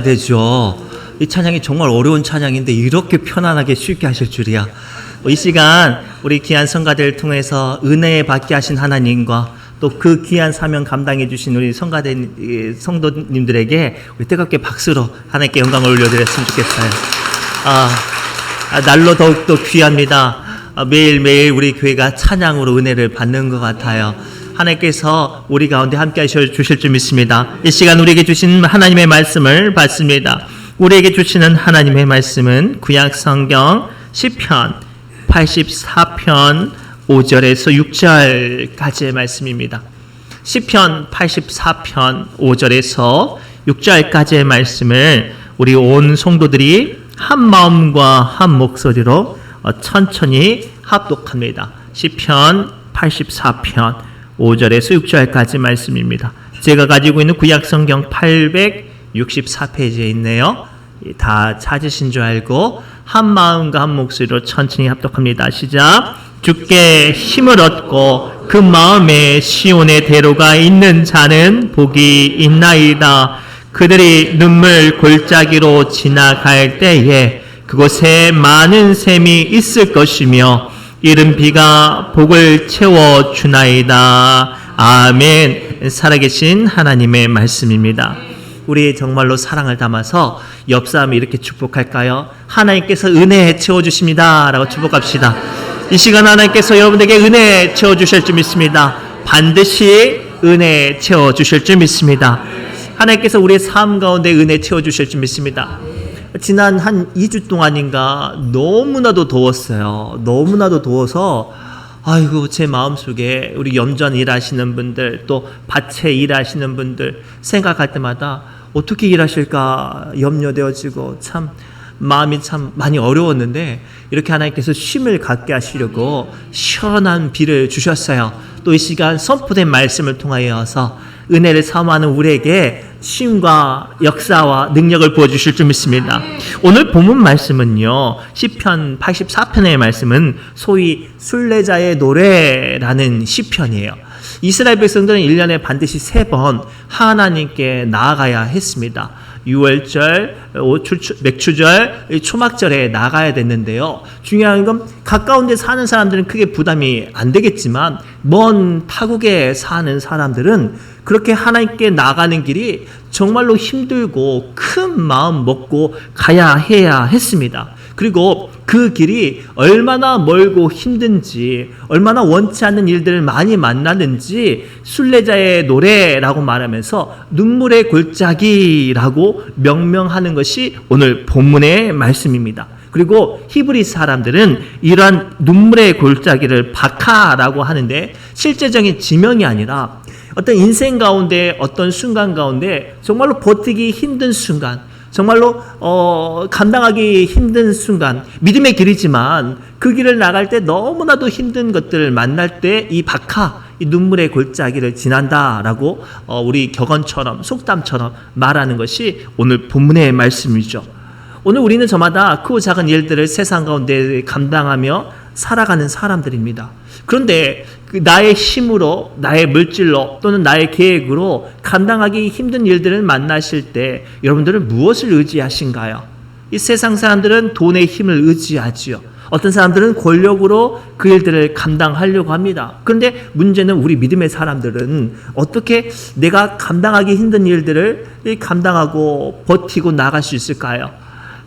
되죠. 이 찬양이 정말 어려운 찬양인데 이렇게 편안하게 쉽게 하실 줄이야. 이 시간 우리 귀한 성가대를 통해서 은혜 받게 하신 하나님과 또 그 귀한 사명 감당해 주신 우리 성도님들에게 우리 뜨겁게 박수로 하나님께 영광을 올려드렸으면 좋겠어요. 날로 더욱더 귀합니다. 매일매일 우리 교회가 찬양으로 은혜를 받는 것 같아요. 하나님께서 우리 가운데 함께 하셔 주실 줄 믿습니다. 이 시간 우리에게 주신 하나님의 말씀을 받습니다. 우리에게 주시는 하나님의 말씀은 구약 성경 시편 84편 5절에서 6절까지의 말씀입니다. 시편 84편 5절에서 6절까지의 말씀을 우리 온 성도들이 한 마음과 한 목소리로 천천히 합독합니다. 시편 84편 5절에서 6절까지 말씀입니다. 제가 가지고 있는 구약 성경 864페이지에 있네요. 다 찾으신 줄 알고 한 마음과 한 목소리로 천천히 합독합니다. 시작. 주께 힘을 얻고 그 마음에 시온의 대로가 있는 자는 복이 있나이다. 그들이 눈물 골짜기로 지나갈 때에 그곳에 많은 샘이 있을 것이며 이른 비가 복을 채워주나이다. 아멘. 살아계신 하나님의 말씀입니다. 우리 정말로 사랑을 담아서 옆 사람이 이렇게 축복할까요? 하나님께서 은혜에 채워주십니다 라고 축복합시다. 이 시간 하나님께서 여러분에게 은혜 채워주실 줄 믿습니다. 반드시 은혜 채워주실 줄 믿습니다. 하나님께서 우리의 삶 가운데 은혜 채워주실 줄 믿습니다. 지난 한 2주 동안인가 너무나도 더웠어요. 너무나도 더워서 아이고 제 마음속에 우리 염전 일하시는 분들 또 밭에 일하시는 분들 생각할 때마다 어떻게 일하실까 염려되어지고 참 마음이 참 많이 어려웠는데 이렇게 하나님께서 쉼을 갖게 하시려고 시원한 비를 주셨어요. 또 이 시간 선포된 말씀을 통하여서 은혜를 사모하는 우리에게 쉼과 역사와 능력을 부어주실 줄 믿습니다. 오늘 본문 말씀은요. 시편 84편의 말씀은 소위 순례자의 노래라는 시편이에요. 이스라엘 백성들은 1년에 반드시 3번 하나님께 나아가야 했습니다. 6월절, 맥추절, 초막절에 나가야 됐는데요. 중요한 건 가까운 데 사는 사람들은 크게 부담이 안 되겠지만 먼 타국에 사는 사람들은 그렇게 하나님께 나가는 길이 정말로 힘들고 큰 마음 먹고 가야 해야 했습니다. 그리고 그 길이 얼마나 멀고 힘든지 얼마나 원치 않는 일들을 많이 만나는지 순례자의 노래라고 말하면서 눈물의 골짜기라고 명명하는 것이 오늘 본문의 말씀입니다. 그리고 히브리 사람들은 이러한 눈물의 골짜기를 바카라고 하는데 실제적인 지명이 아니라 어떤 인생 가운데 어떤 순간 가운데 정말로 버티기 힘든 순간 정말로 감당하기 힘든 순간 믿음의 길이지만 그 길을 나갈 때 너무나도 힘든 것들을 만날 때 이 바카 이 눈물의 골짜기를 지난다라고 우리 격언처럼 속담처럼 말하는 것이 오늘 본문의 말씀이죠. 오늘 우리는 저마다 크고 작은 일들을 세상 가운데 감당하며 살아가는 사람들입니다. 그런데 나의 힘으로 나의 물질로 또는 나의 계획으로 감당하기 힘든 일들을 만나실 때 여러분들은 무엇을 의지하신가요? 이 세상 사람들은 돈의 힘을 의지하지요. 어떤 사람들은 권력으로 그 일들을 감당하려고 합니다. 그런데 문제는 우리 믿음의 사람들은 어떻게 내가 감당하기 힘든 일들을 감당하고 버티고 나갈 수 있을까요?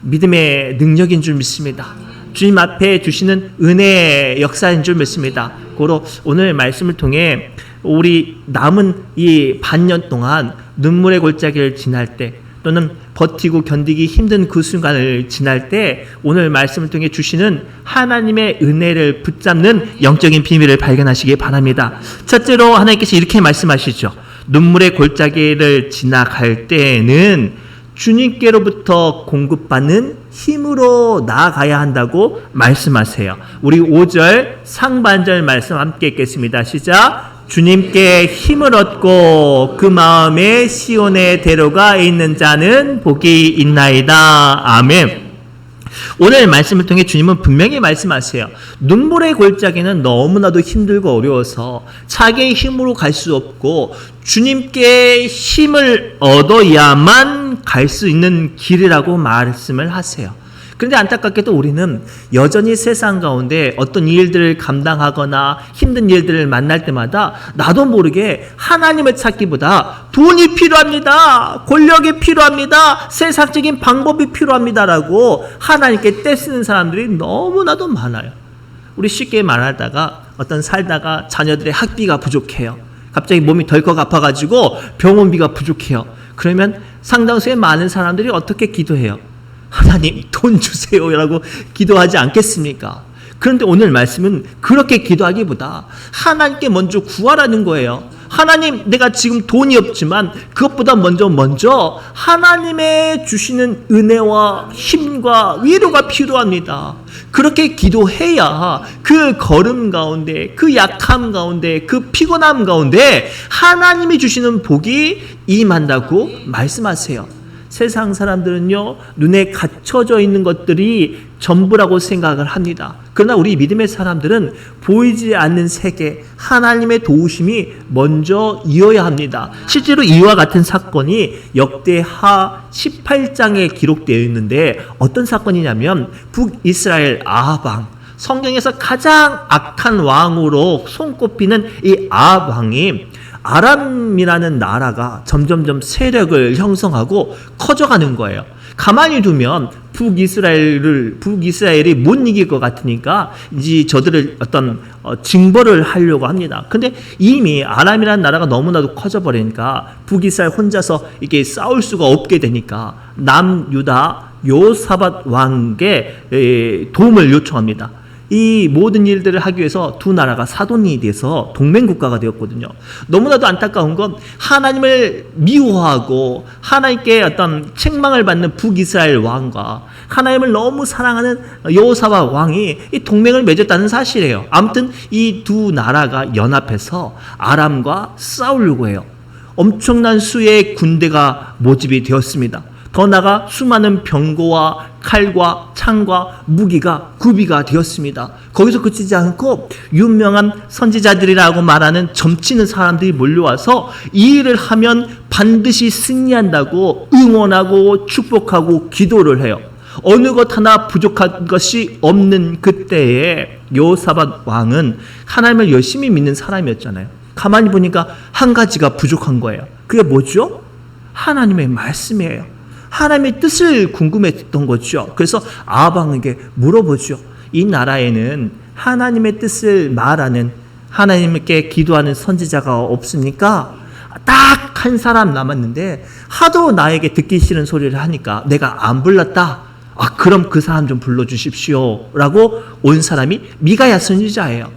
믿음의 능력인 줄 믿습니다. 주님 앞에 주시는 은혜의 역사인 줄 믿습니다. 고로 오늘 말씀을 통해 우리 남은 이 반년 동안 눈물의 골짜기를 지날 때 또는 버티고 견디기 힘든 그 순간을 지날 때 오늘 말씀을 통해 주시는 하나님의 은혜를 붙잡는 영적인 비밀을 발견하시기 바랍니다. 첫째로 하나님께서 이렇게 말씀하시죠. 눈물의 골짜기를 지나갈 때에는 주님께로부터 공급받는 힘으로 나아가야 한다고 말씀하세요. 우리 5절 상반절 말씀 함께 읽겠습니다. 시작. 주님께 힘을 얻고 그 마음에 시온의 대로가 있는 자는 복이 있나이다. 아멘. 오늘 말씀을 통해 주님은 분명히 말씀하세요. 눈물의 골짜기는 너무나도 힘들고 어려워서 자기의 힘으로 갈 수 없고 주님께 힘을 얻어야만 갈 수 있는 길이라고 말씀을 하세요. 그런데 안타깝게도 우리는 여전히 세상 가운데 어떤 일들을 감당하거나 힘든 일들을 만날 때마다 나도 모르게 하나님을 찾기보다 돈이 필요합니다. 권력이 필요합니다. 세상적인 방법이 필요합니다라고 하나님께 떼쓰는 사람들이 너무나도 많아요. 우리 쉽게 말하다가 어떤 살다가 자녀들의 학비가 부족해요. 갑자기 몸이 덜컥 아파가지고 병원비가 부족해요. 그러면 상당수의 많은 사람들이 어떻게 기도해요? 하나님 돈 주세요라고 기도하지 않겠습니까? 그런데 오늘 말씀은 그렇게 기도하기보다 하나님께 먼저 구하라는 거예요. 하나님, 내가 지금 돈이 없지만 그것보다 먼저 하나님의 주시는 은혜와 힘과 위로가 필요합니다. 그렇게 기도해야 그 걸음 가운데, 그 약함 가운데, 그 피곤함 가운데 하나님이 주시는 복이 임한다고 말씀하세요. 세상 사람들은요, 눈에 갇혀져 있는 것들이 전부라고 생각을 합니다. 그러나 우리 믿음의 사람들은 보이지 않는 세계, 하나님의 도우심이 먼저 이어야 합니다. 실제로 이와 같은 사건이 역대하 18장에 기록되어 있는데 어떤 사건이냐면 북이스라엘 아합 왕, 성경에서 가장 악한 왕으로 손꼽히는 이 아합 왕이 아람이라는 나라가 점점점 세력을 형성하고 커져가는 거예요. 가만히 두면 북이스라엘이 못 이길 것 같으니까 이제 저들을 어떤 징벌을 하려고 합니다. 근데 이미 아람이라는 나라가 너무나도 커져버리니까 북이스라엘 혼자서 이게 싸울 수가 없게 되니까 남유다 요사밧 왕에게 도움을 요청합니다. 이 모든 일들을 하기 위해서 두 나라가 사돈이 돼서 동맹국가가 되었거든요. 너무나도 안타까운 건 하나님을 미워하고 하나님께 어떤 책망을 받는 북이스라엘 왕과 하나님을 너무 사랑하는 여호사밧 왕이 이 동맹을 맺었다는 사실이에요. 아무튼 이 두 나라가 연합해서 아람과 싸우려고 해요. 엄청난 수의 군대가 모집이 되었습니다. 더 나아가 수많은 병거와 칼과 창과 무기가 구비가 되었습니다. 거기서 그치지 않고 유명한 선지자들이라고 말하는 점치는 사람들이 몰려와서 이 일을 하면 반드시 승리한다고 응원하고 축복하고 기도를 해요. 어느 것 하나 부족한 것이 없는 그때에 여호사밧 왕은 하나님을 열심히 믿는 사람이었잖아요. 가만히 보니까 한 가지가 부족한 거예요. 그게 뭐죠? 하나님의 말씀이에요. 하나님의 뜻을 궁금했던 거죠. 그래서 아합 왕에게 물어보죠. 이 나라에는 하나님의 뜻을 말하는, 하나님께 기도하는 선지자가 없습니까? 딱 한 사람 남았는데 하도 나에게 듣기 싫은 소리를 하니까 내가 안 불렀다. 그럼 그 사람 좀 불러주십시오 라고 온 사람이 미가야 선지자예요.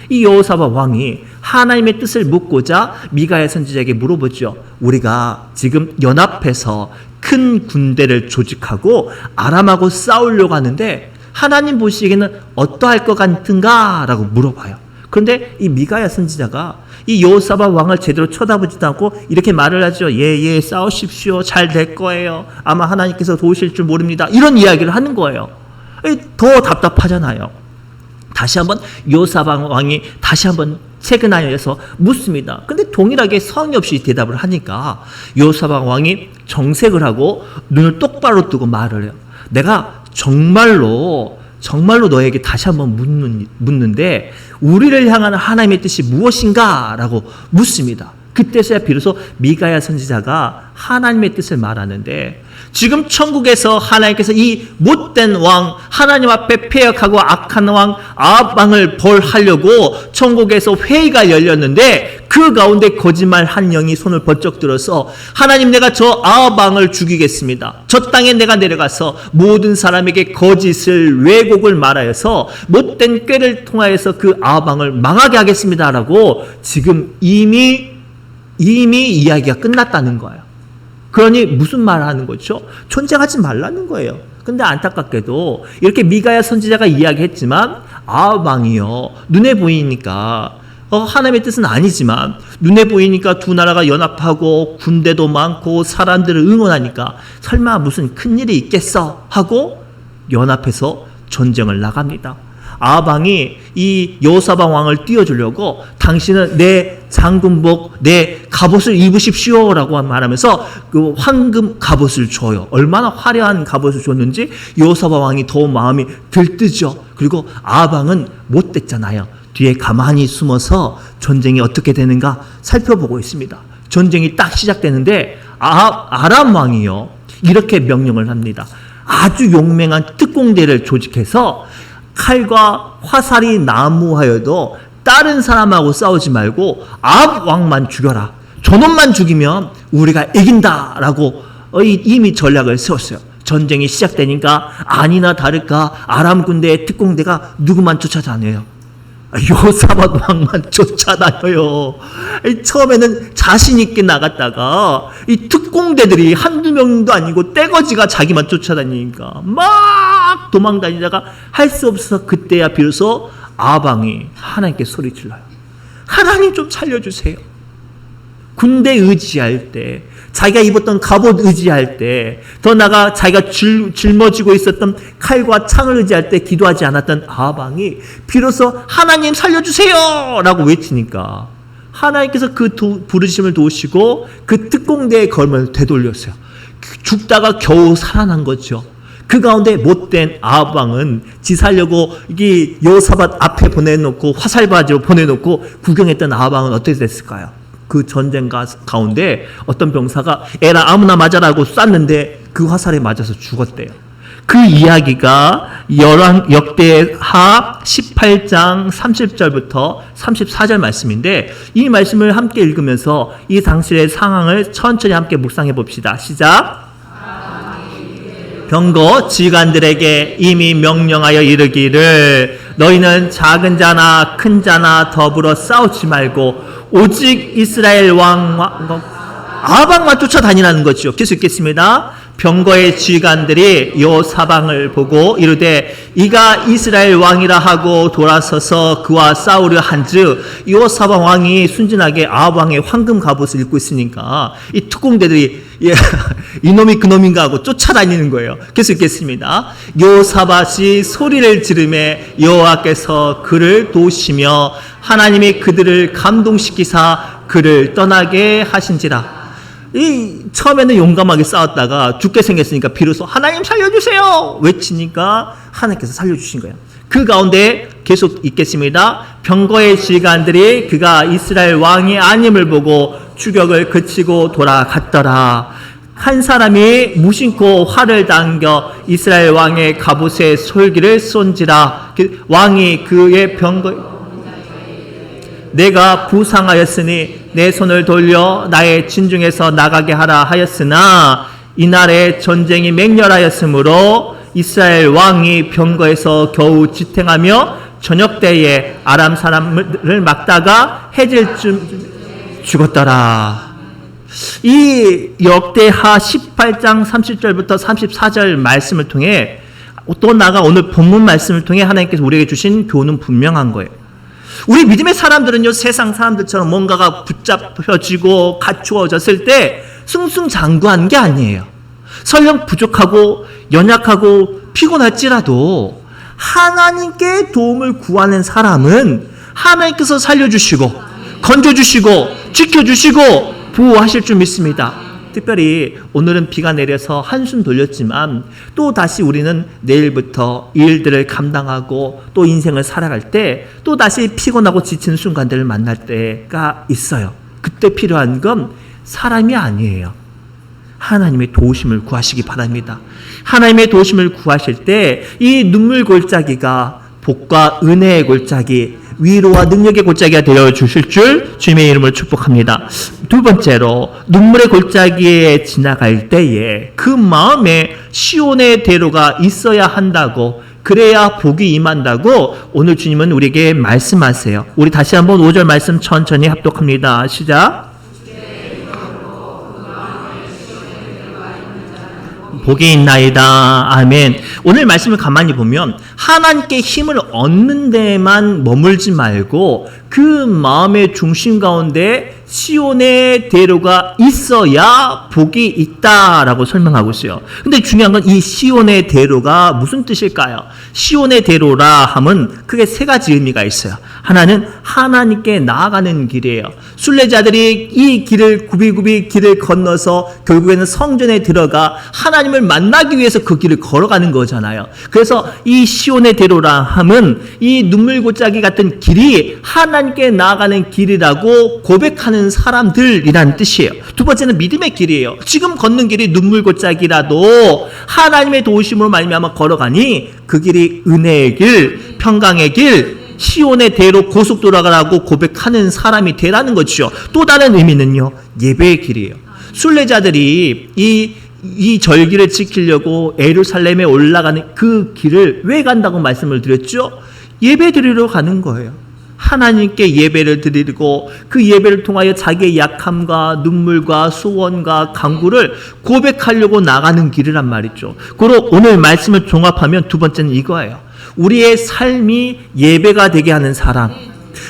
이 여호사밧 왕이 하나님의 뜻을 묻고자 미가야 선지자에게 물어보죠. 우리가 지금 연합해서 큰 군대를 조직하고 아람하고 싸우려고 하는데 하나님 보시기에는 어떠할 것 같은가? 라고 물어봐요. 그런데 이 미가야 선지자가 이 여호사밧 왕을 제대로 쳐다보지도 않고 이렇게 말을 하죠. 예, 싸우십시오. 잘 될 거예요. 아마 하나님께서 도우실 줄 모릅니다. 이런 이야기를 하는 거예요. 더 답답하잖아요. 다시 한번 여호사밧 왕이 다시 한번 채근하여서 묻습니다. 근데 동일하게 성의 없이 대답을 하니까 여호사밧 왕이 정색을 하고 눈을 똑바로 뜨고 말을 해요. 내가 정말로 너에게 다시 한번 묻는데 우리를 향한 하나님의 뜻이 무엇인가? 라고 묻습니다. 그때서야 비로소 미가야 선지자가 하나님의 뜻을 말하는데 지금 천국에서 하나님께서 이 못된 왕, 하나님 앞에 패역하고 악한 왕 아합 왕을 벌하려고 천국에서 회의가 열렸는데 그 가운데 거짓말 한 영이 손을 번쩍 들어서 하나님, 내가 저 아합 왕을 죽이겠습니다. 저 땅에 내가 내려가서 모든 사람에게 거짓을 왜곡을 말하여서 못된 꾀를 통하여서 그 아합 왕을 망하게 하겠습니다 라고 지금 이미 이야기가 끝났다는 거예요. 그러니 무슨 말을 하는 거죠? 존재하지 말라는 거예요. 근데 안타깝게도 이렇게 미가야 선지자가 이야기했지만 아합 왕이요, 눈에 보이니까 하나님의 뜻은 아니지만 눈에 보이니까 두 나라가 연합하고 군대도 많고 사람들을 응원하니까 설마 무슨 큰일이 있겠어 하고 연합해서 전쟁을 나갑니다. 아방이 이 여호사밧 왕을 띄워주려고 당신은 내 장군복, 내 갑옷을 입으십시오라고 말하면서 그 황금 갑옷을 줘요. 얼마나 화려한 갑옷을 줬는지 여호사밧 왕이 더 마음이 들뜨죠. 그리고 아방은 못됐잖아요. 뒤에 가만히 숨어서 전쟁이 어떻게 되는가 살펴보고 있습니다. 전쟁이 딱 시작되는데 아람 왕이요, 이렇게 명령을 합니다. 아주 용맹한 특공대를 조직해서 칼과 화살이 난무하여도 다른 사람하고 싸우지 말고 아합 왕만 죽여라. 저놈만 죽이면 우리가 이긴다라고 이미 전략을 세웠어요. 전쟁이 시작되니까 아니나 다를까 아람 군대의 특공대가 누구만 쫓아다녀요? 여호사밧 왕만 쫓아다녀요. 처음에는 자신 있게 나갔다가 이 특공대들이 한두 명도 아니고 떼거지가 자기만 쫓아다니니까 막 도망다니다가 할 수 없어서 그때야 비로소 아방이 하나님께 소리질러요. 하나님 좀 살려주세요. 군대 의지할 때, 자기가 입었던 갑옷 의지할 때, 더 나아가 자기가 짊어지고 있었던 칼과 창을 의지할 때 기도하지 않았던 아방이 비로소 하나님 살려주세요 라고 외치니까 하나님께서 그 부르심을 도우시고 그 특공대의 걸음을 되돌렸어요. 죽다가 겨우 살아난 거죠. 그 가운데 못된 아합왕은 지 살려고 이게 여호사밧 앞에 보내놓고 화살바지로 보내놓고 구경했던 아합왕은 어떻게 됐을까요? 그 전쟁 가운데 어떤 병사가 에라 아무나 맞아라고 쐈는데 그 화살에 맞아서 죽었대요. 그 이야기가 역대하 18장 30절부터 34절 말씀인데 이 말씀을 함께 읽으면서 이 당시의 상황을 천천히 함께 묵상해 봅시다. 시작. 병거 지휘관들에게 이미 명령하여 이르기를 너희는 작은 자나 큰 자나 더불어 싸우지 말고 오직 이스라엘 왕 아방만 쫓아다니라는 거죠. 계속 읽겠습니다. 병거의 지휘관들이 여호사밧을 보고 이르되 이가 이스라엘 왕이라 하고 돌아서서 그와 싸우려 한즉 여호사밧 왕이 순진하게 아합 왕의 황금 갑옷을 입고 있으니까 이 특공대들이 이놈이 그놈인가 하고 쫓아다니는 거예요. 계속 읽겠습니다. 여호사밧이 소리를 지르매 여호와께서 그를 도우시며 하나님이 그들을 감동시키사 그를 떠나게 하신지라. 처음에는 용감하게 싸웠다가 죽게 생겼으니까 비로소 하나님 살려주세요 외치니까 하나님께서 살려주신 거예요. 그 가운데 계속 읽겠습니다. 병거의 지휘관들이 그가 이스라엘 왕이 아님을 보고 추격을 그치고 돌아갔더라. 한 사람이 무심코 활을 당겨 이스라엘 왕의 갑옷에 솔기를 쏜지라. 왕이 그의 병거 내가 부상하였으니 내 손을 돌려 나의 진중에서 나가게 하라 하였으나 이날에 전쟁이 맹렬하였으므로 이스라엘 왕이 병거에서 겨우 지탱하며 저녁 때에 아람 사람을 막다가 해질 쯤 죽었더라. 이 역대하 18장 30절부터 34절 말씀을 통해 또 나아가 오늘 본문 말씀을 통해 하나님께서 우리에게 주신 교훈은 분명한 거예요. 우리 믿음의 사람들은요, 세상 사람들처럼 뭔가가 붙잡혀지고 갖추어졌을 때 승승장구한 게 아니에요. 설령 부족하고 연약하고 피곤할지라도 하나님께 도움을 구하는 사람은 하나님께서 살려주시고 건져주시고 지켜주시고 보호하실 줄 믿습니다. 특별히 오늘은 비가 내려서 한숨 돌렸지만 또 다시 우리는 내일부터 일들을 감당하고 또 인생을 살아갈 때 또 다시 피곤하고 지치는 순간들을 만날 때가 있어요. 그때 필요한 건 사람이 아니에요. 하나님의 도우심을 구하시기 바랍니다. 하나님의 도우심을 구하실 때 이 눈물 골짜기가 복과 은혜의 골짜기, 위로와 능력의 골짜기가 되어 주실 줄 주님의 이름으로 축복합니다. 두 번째로 눈물의 골짜기에 지나갈 때에 그 마음에 시온의 대로가 있어야 한다고, 그래야 복이 임한다고 오늘 주님은 우리에게 말씀하세요. 우리 다시 한번 5절 말씀 천천히 합독합니다. 시작. 복이 있나이다. 아멘. 오늘 말씀을 가만히 보면 하나님께 힘을 얻는 데만 머물지 말고 그 마음의 중심 가운데 시온의 대로가 있어야 복이 있다라고 설명하고 있어요. 근데 중요한 건 이 시온의 대로가 무슨 뜻일까요? 시온의 대로라 함은 크게 세 가지 의미가 있어요. 하나는 하나님께 나아가는 길이에요. 순례자들이 이 길을 굽이굽이 길을 건너서 결국에는 성전에 들어가 하나님을 만나기 위해서 그 길을 걸어가는 거잖아요. 그래서 이 시온의 대로라 함은 이 눈물곶자기 같은 길이 하나님께 나아가는 길이라고 고백하는 사람들이라는 뜻이에요. 두 번째는 믿음의 길이에요. 지금 걷는 길이 눈물곶자기라도 하나님의 도우심으로 말미암아 걸어가니 그 길이 은혜의 길, 평강의 길, 시온의 대로 고속도로라고 고백하는 사람이 되라는 거죠. 또 다른 의미는요, 예배의 길이에요. 순례자들이 이 절기를 지키려고 예루살렘에 올라가는 그 길을 왜 간다고 말씀을 드렸죠? 예배 드리러 가는 거예요. 하나님께 예배를 드리고 그 예배를 통하여 자기의 약함과 눈물과 소원과 간구를 고백하려고 나가는 길이란 말이죠. 그리고 오늘 말씀을 종합하면 두 번째는 이거예요. 우리의 삶이 예배가 되게 하는 사람,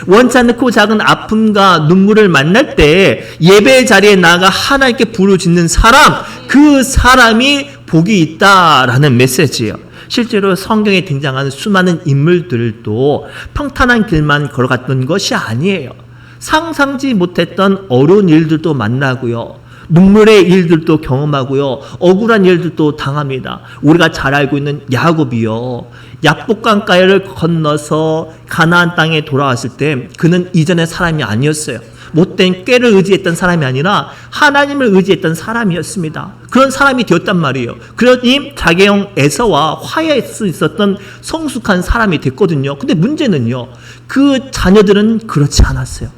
원치 않고 작은 아픔과 눈물을 만날 때 예배의 자리에 나가 하나님께 부르짖는 사람, 그 사람이 복이 있다라는 메시지예요. 실제로 성경에 등장하는 수많은 인물들도 평탄한 길만 걸어갔던 것이 아니에요. 상상지 못했던 어려운 일들도 만나고요, 눈물의 일들도 경험하고요, 억울한 일들도 당합니다. 우리가 잘 알고 있는 야곱이요, 야복강가를 건너서 가나안 땅에 돌아왔을 때 그는 이전의 사람이 아니었어요. 못된 꾀를 의지했던 사람이 아니라 하나님을 의지했던 사람이었습니다. 그런 사람이 되었단 말이에요. 그러니 자기 형 에서와 화해할 수 있었던 성숙한 사람이 됐거든요. 근데 문제는요, 그 자녀들은 그렇지 않았어요.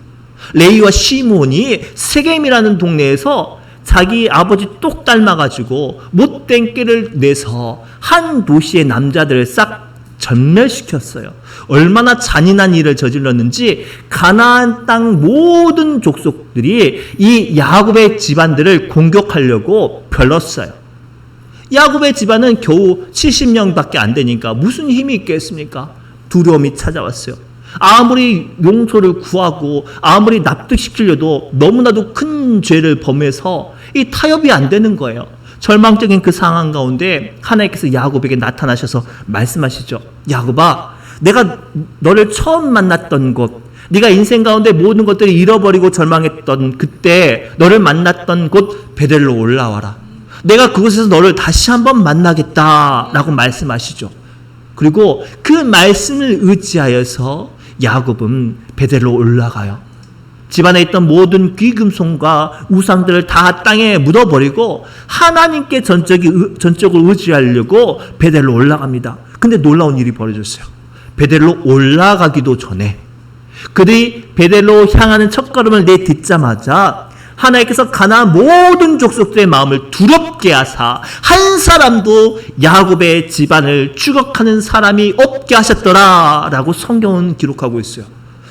레위와 시므온이 세겜이라는 동네에서 자기 아버지 똑 닮아가지고 못된 꾀를 내서 한 도시의 남자들을 싹 전멸시켰어요. 얼마나 잔인한 일을 저질렀는지 가나안 땅 모든 족속들이 이 야곱의 집안들을 공격하려고 별렀어요. 야곱의 집안은 겨우 70명밖에 안 되니까 무슨 힘이 있겠습니까? 두려움이 찾아왔어요. 아무리 용서를 구하고 아무리 납득시키려도 너무나도 큰 죄를 범해서 이 타협이 안 되는 거예요. 절망적인 그 상황 가운데 하나님께서 야곱에게 나타나셔서 말씀하시죠. 야곱아, 내가 너를 처음 만났던 곳, 네가 인생 가운데 모든 것들을 잃어버리고 절망했던 그때 너를 만났던 곳 베델로 올라와라. 내가 그곳에서 너를 다시 한번 만나겠다라고 말씀하시죠. 그리고 그 말씀을 의지하여서 야곱은 베델로 올라가요. 집안에 있던 모든 귀금속과 우상들을 다 땅에 묻어버리고 하나님께 전적으로 의지하려고 베델로 올라갑니다. 근데 놀라운 일이 벌어졌어요. 베델로 올라가기도 전에 그들이 베델로 향하는 첫걸음을 내딛자마자 하나님께서 가나안 모든 족속들의 마음을 두렵게 하사 한 사람도 야곱의 집안을 추격하는 사람이 없게 하셨더라라고 성경은 기록하고 있어요.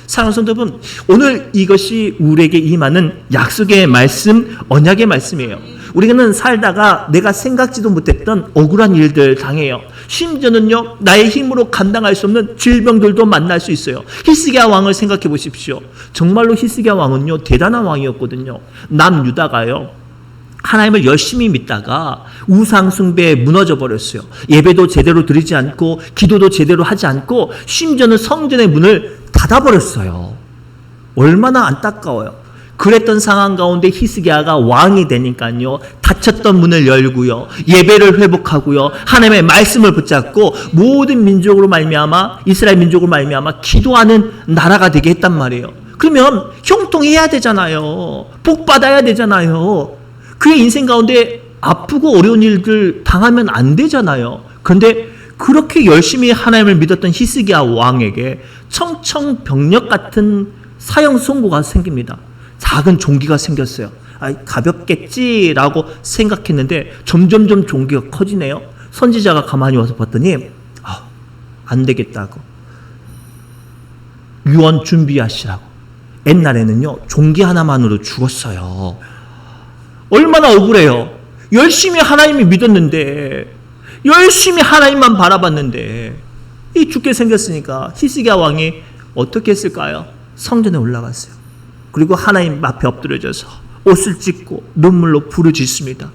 사랑하는 성도 여러분, 오늘 이것이 우리에게 임하는 약속의 말씀, 언약의 말씀이에요. 우리는 살다가 내가 생각지도 못했던 억울한 일들 당해요. 심지어는요, 나의 힘으로 감당할 수 없는 질병들도 만날 수 있어요. 히스기야 왕을 생각해 보십시오. 정말로 히스기야 왕은요, 대단한 왕이었거든요. 남유다가요, 하나님을 열심히 믿다가 우상 숭배에 무너져 버렸어요. 예배도 제대로 드리지 않고 기도도 제대로 하지 않고 심지어는 성전의 문을 닫아버렸어요. 얼마나 안타까워요. 그랬던 상황 가운데 히스기야가 왕이 되니까요, 닫혔던 문을 열고요, 예배를 회복하고요, 하나님의 말씀을 붙잡고 모든 민족으로 말미암아, 이스라엘 민족으로 말미암아 기도하는 나라가 되게 했단 말이에요. 그러면 형통해야 되잖아요. 복 받아야 되잖아요. 그의 인생 가운데 아프고 어려운 일들 당하면 안 되잖아요. 그런데 그렇게 열심히 하나님을 믿었던 히스기야 왕에게 청청병력 같은 사형 선고가 생깁니다. 작은 종기가 생겼어요. 가볍겠지라고 생각했는데 점점점 종기가 커지네요. 선지자가 가만히 와서 봤더니 안 되겠다고, 유언 준비하시라고. 옛날에는요, 종기 하나만으로 죽었어요. 얼마나 억울해요. 열심히 하나님을 믿었는데, 열심히 하나님만 바라봤는데 이 죽게 생겼으니까 히스기야 왕이 어떻게 했을까요? 성전에 올라갔어요. 그리고 하나님 앞에 엎드려져서 옷을 찢고 눈물로 부르짖습니다.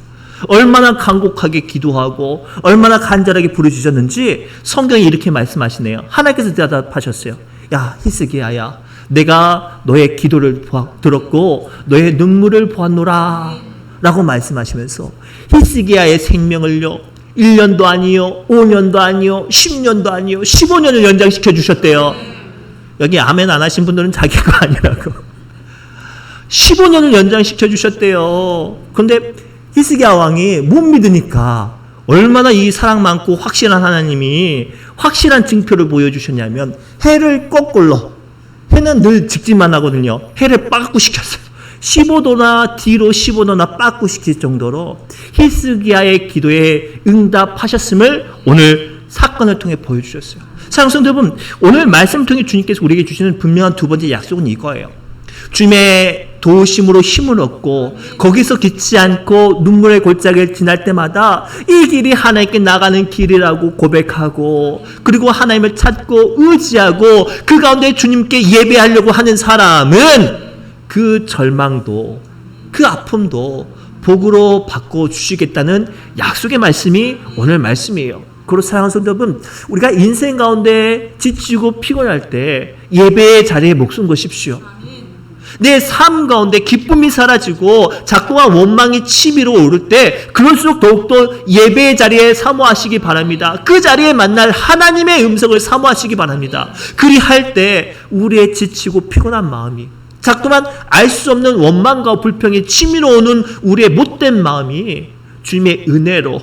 얼마나 간곡하게 기도하고 얼마나 간절하게 부르짖었는지 성경이 이렇게 말씀하시네요. 하나님께서 대답하셨어요. 야 히스기야야, 내가 너의 기도를 들었고 너의 눈물을 보았노라 라고 말씀하시면서 히스기야의 생명을요 1년도 아니요 5년도 아니요 10년도 아니요 15년을 연장시켜 주셨대요. 여기 아멘 안 하신 분들은 자기 거 아니라고. 15년을 연장시켜 주셨대요. 그런데 히스기야 왕이 못 믿으니까 얼마나 이 사랑 많고 확실한 하나님이 확실한 증표를 보여주셨냐면 해를 거꾸로, 해는 늘 직진만 하거든요. 해를 빠꾸 시켰어요. 15도나 뒤로 15도나 빠꾸 시킬 정도로 히스기야의 기도에 응답하셨음을 오늘 사건을 통해 보여주셨어요. 사랑하는 성도 여러분, 오늘 말씀을 통해 주님께서 우리에게 주시는 분명한 두 번째 약속은 이거예요. 주님의 도우심으로 힘을 얻고 거기서 기치 않고 눈물의 골짜기를 지날 때마다 이 길이 하나님께 나가는 길이라고 고백하고 그리고 하나님을 찾고 의지하고 그 가운데 주님께 예배하려고 하는 사람은 그 절망도 그 아픔도 복으로 바꿔주시겠다는 약속의 말씀이 오늘 말씀이에요. 그리고 사랑하는 성도 여러분, 우리가 인생 가운데 지치고 피곤할 때 예배의 자리에 목숨 거십시오. 내 삶 가운데 기쁨이 사라지고 자꾸만 원망이 치밀어 오를 때 그럴수록 더욱더 예배의 자리에 사모하시기 바랍니다. 그 자리에 만날 하나님의 음성을 사모하시기 바랍니다. 그리할 때 우리의 지치고 피곤한 마음이 자꾸만 알 수 없는 원망과 불평이 치밀어 오는 우리의 못된 마음이 주님의 은혜로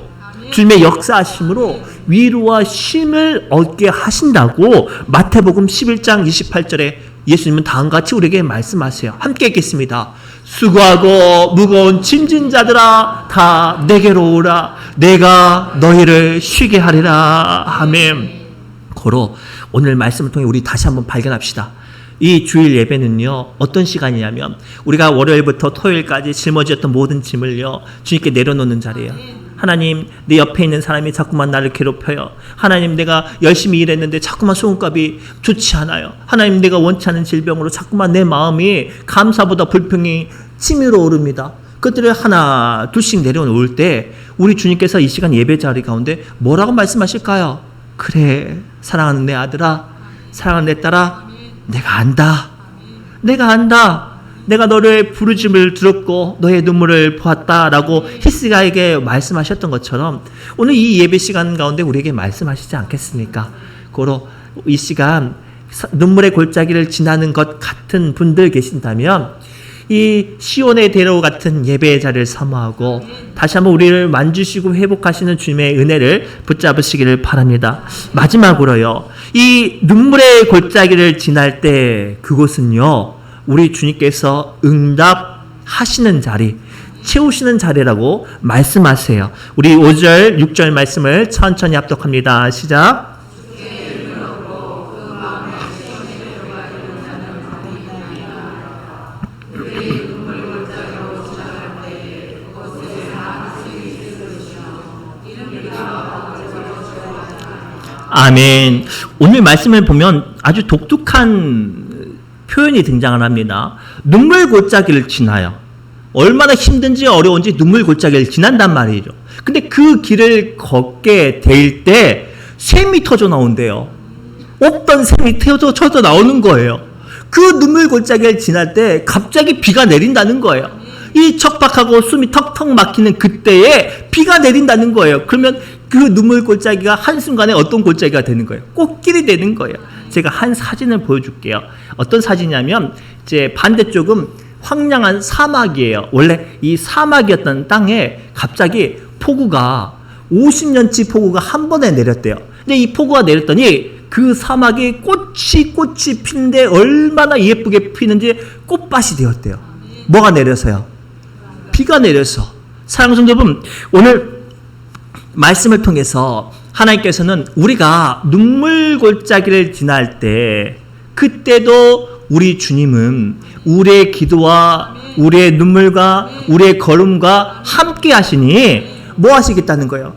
주님의 역사하심으로 위로와 힘을 얻게 하신다고 마태복음 11장 28절에 예수님은 다음과 같이 우리에게 말씀하세요. 함께 읽겠습니다. 수고하고 무거운 짐진 자들아 다 내게로 오라. 내가 너희를 쉬게 하리라. 아멘. 고로 오늘 말씀을 통해 우리 다시 한번 발견합시다. 이 주일 예배는요 어떤 시간이냐면 우리가 월요일부터 토요일까지 짊어졌던 모든 짐을요 주님께 내려놓는 자리예요. 하나님, 내 옆에 있는 사람이 자꾸만 나를 괴롭혀요. 하나님, 내가 열심히 일했는데 자꾸만 수금값이 좋지 않아요. 하나님, 내가 원치 않은 질병으로 자꾸만 내 마음이 감사보다 불평이 치밀어 오릅니다. 그것들을 하나 둘씩 내려놓을 때 우리 주님께서 이 시간 예배 자리 가운데 뭐라고 말씀하실까요? 그래, 사랑하는 내 아들아, 사랑하는 내 딸아, 내가 안다. 내가 안다. 내가 너를 부르짖음을 들었고 너의 눈물을 보았다라고 히스기야에게 말씀하셨던 것처럼 오늘 이 예배 시간 가운데 우리에게 말씀하시지 않겠습니까? 고로 이 시간 눈물의 골짜기를 지나는 것 같은 분들 계신다면 이 시온의 대로 같은 예배의 자리를 사모하고 다시 한번 우리를 만지시고 회복하시는 주님의 은혜를 붙잡으시기를 바랍니다. 마지막으로요, 이 눈물의 골짜기를 지날 때 그곳은요 우리 주님께서 응답하시는 자리, 채우시는 자리라고 말씀하세요. 우리 5절, 6절 말씀을 천천히 합독합니다. 시작. 아멘. 오늘 말씀을 보면 아주 독특한 표현이 등장을 합니다. 눈물 골짜기를 지나요. 얼마나 힘든지 어려운지 눈물 골짜기를 지난단 말이죠. 근데 그 길을 걷게 될 때 샘이 터져 나온대요. 없던 샘이 터져 나오는 거예요. 그 눈물 골짜기를 지날 때 갑자기 비가 내린다는 거예요. 이 척박하고 숨이 턱턱 막히는 그때에 비가 내린다는 거예요. 그러면 그 눈물 골짜기가 한순간에 어떤 골짜기가 되는 거예요? 꽃길이 되는 거예요. 제가 한 사진을 보여줄게요. 어떤 사진이냐면 이제 반대쪽은 황량한 사막이에요. 원래 이 사막이었던 땅에 갑자기 폭우가 50년치 폭우가 한 번에 내렸대요. 근데 이 폭우가 내렸더니 그 사막이 꽃이 피는데 얼마나 예쁘게 피는지 꽃밭이 되었대요. 뭐가 내려서요? 비가 내려서. 사랑하는 성도 여러분, 오늘 말씀을 통해서 하나님께서는 우리가 눈물 골짜기를 지날 때 그때도 우리 주님은 우리의 기도와 우리의 눈물과 우리의 걸음과 함께 하시니 뭐 하시겠다는 거예요?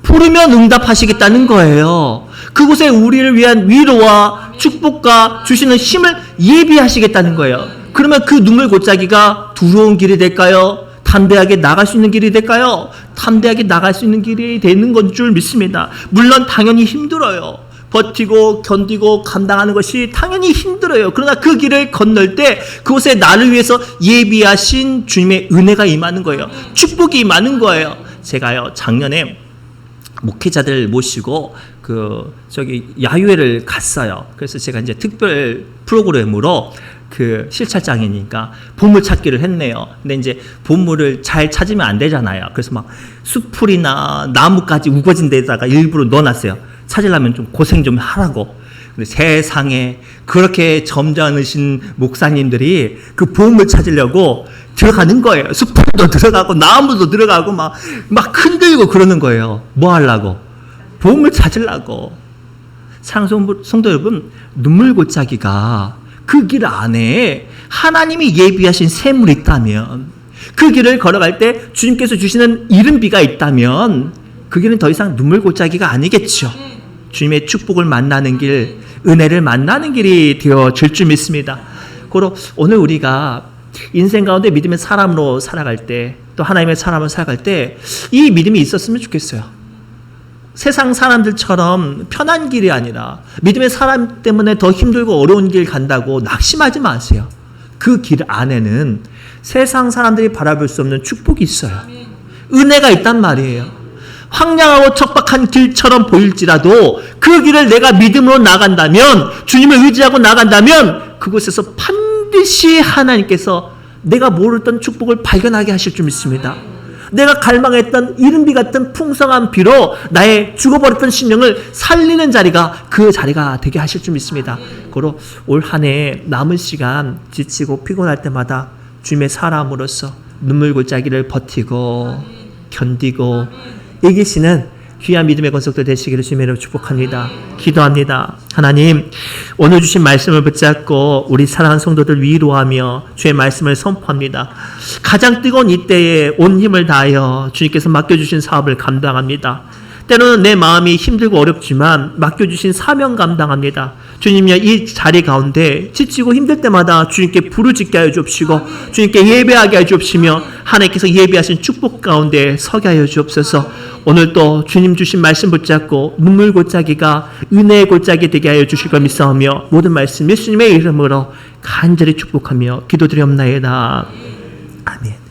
부르면 응답하시겠다는 거예요. 그곳에 우리를 위한 위로와 축복과 주시는 힘을 예비하시겠다는 거예요. 그러면 그 눈물 골짜기가 두려운 길이 될까요? 담대하게 나갈 수 있는 길이 될까요? 담대하게 나갈 수 있는 길이 되는 건 줄 믿습니다. 물론 당연히 힘들어요. 버티고 견디고 감당하는 것이 당연히 힘들어요. 그러나 그 길을 건널 때 그곳에 나를 위해서 예비하신 주님의 은혜가 임하는 거예요. 축복이 임하는 거예요. 제가요 작년에 목회자들 모시고 야유회를 갔어요. 그래서 제가 이제 특별 프로그램으로 실찰장이니까 보물 찾기를 했네요. 근데 이제 보물을 잘 찾으면 안 되잖아요. 그래서 막 숲풀이나 나무까지 우거진 데다가 일부러 넣어놨어요. 찾으려면 좀 고생 좀 하라고. 근데 세상에 그렇게 점잖으신 목사님들이 그 보물 찾으려고 들어가는 거예요. 숲풀도 들어가고 나무도 들어가고 막 흔들고 그러는 거예요. 뭐 하려고? 보물 찾으려고. 사랑하는 성도 여러분, 눈물 골짜기가 그 길 안에 하나님이 예비하신 샘물이 있다면, 그 길을 걸어갈 때 주님께서 주시는 이른 비가 있다면 그 길은 더 이상 눈물 골짜기가 아니겠죠. 주님의 축복을 만나는 길, 은혜를 만나는 길이 되어질 줄 믿습니다. 그리고 오늘 우리가 인생 가운데 믿음의 사람으로 살아갈 때, 또 하나님의 사람으로 살아갈 때 이 믿음이 있었으면 좋겠어요. 세상 사람들처럼 편한 길이 아니라 믿음의 사람 때문에 더 힘들고 어려운 길 간다고 낙심하지 마세요. 그 길 안에는 세상 사람들이 바라볼 수 없는 축복이 있어요. 은혜가 있단 말이에요. 황량하고 척박한 길처럼 보일지라도 그 길을 내가 믿음으로 나간다면, 주님을 의지하고 나간다면 그곳에서 반드시 하나님께서 내가 모르던 축복을 발견하게 하실 줄 믿습니다. 내가 갈망했던 이른비 같은 풍성한 비로 나의 죽어버렸던 심령을 살리는 자리가 그 자리가 되게 하실 줄 믿습니다. 그리고 올 한 해 남은 시간 지치고 피곤할 때마다 주님의 사람으로서 눈물 골짜기를 버티고 견디고 이기시는 귀한 믿음의 건석들 되시기를 주님으로 축복합니다. 기도합니다. 하나님, 오늘 주신 말씀을 붙잡고 우리 사랑하는 성도들 위로하며 주의 말씀을 선포합니다. 가장 뜨거운 이때에 온 힘을 다하여 주님께서 맡겨주신 사업을 감당합니다. 때로는 내 마음이 힘들고 어렵지만 맡겨주신 사명 감당합니다. 주님이여, 이 자리 가운데 지치고 힘들 때마다 주님께 부르짖게 하여 주옵시고 주님께 예배하게 하여 주옵시며 하나님께서 예배하신 축복 가운데 서게 하여 주옵소서. 오늘도 주님 주신 말씀 붙잡고 눈물 골짜기가 은혜의 골짜기 되게 하여 주실 걸 믿사오며 모든 말씀 예수님의 이름으로 간절히 축복하며 기도드리옵나이다. 아멘.